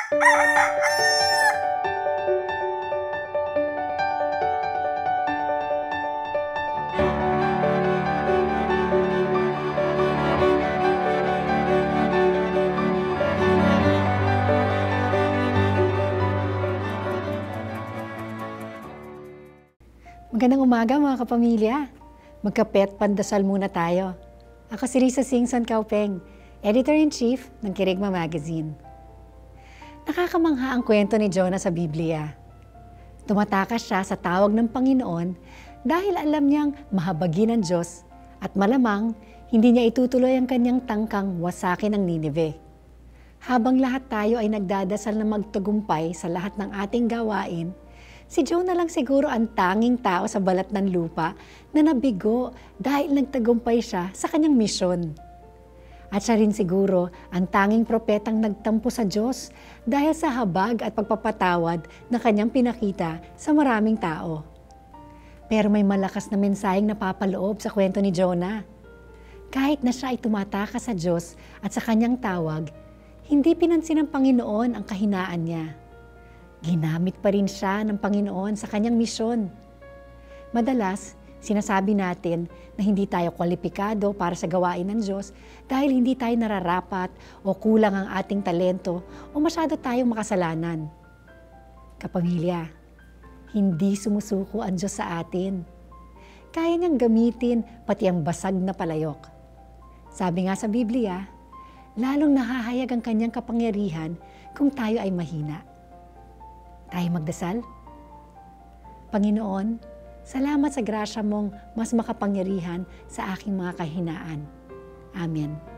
Magandang umaga mga kapamilya. Magkape at pandasal muna tayo. Ako si Risa Singson Kaupeng, Editor-in-Chief ng Kirigma Magazine. Nakakamangha ang kwento ni Jonah sa Biblia. Tumatakas siya sa tawag ng Panginoon dahil alam niyang mahabagin ang Diyos at malamang hindi niya itutuloy ang kanyang tangkang wasakin ang Ninive. Habang lahat tayo ay nagdadasal na magtagumpay sa lahat ng ating gawain, si Jonah lang siguro ang tanging tao sa balat ng lupa na nabigo dahil nagtagumpay siya sa kanyang misyon. At siya rin siguro ang tanging propetang nagtampo sa Diyos dahil sa habag at pagpapatawad na kanyang pinakita sa maraming tao. Pero may malakas na mensaheng napapaloob sa kwento ni Jonah. Kahit na siya ay tumatakas sa Diyos at sa kanyang tawag, hindi pinansin ng Panginoon ang kahinaan niya. Ginamit pa rin siya ng Panginoon sa kanyang misyon. Madalas, sinasabi natin na hindi tayo kwalipikado para sa gawain ng Diyos dahil hindi tayo nararapat o kulang ang ating talento o masyado tayong makasalanan. Kapamilya, hindi sumusuko ang Diyos sa atin. Kaya niyang gamitin pati ang basag na palayok. Sabi nga sa Biblia, lalong nahahayag ang kanyang kapangyarihan kung tayo ay mahina. Tayo magdasal? Panginoon, salamat sa grasya mong mas makapangyarihan sa aking mga kahinaan. Amen.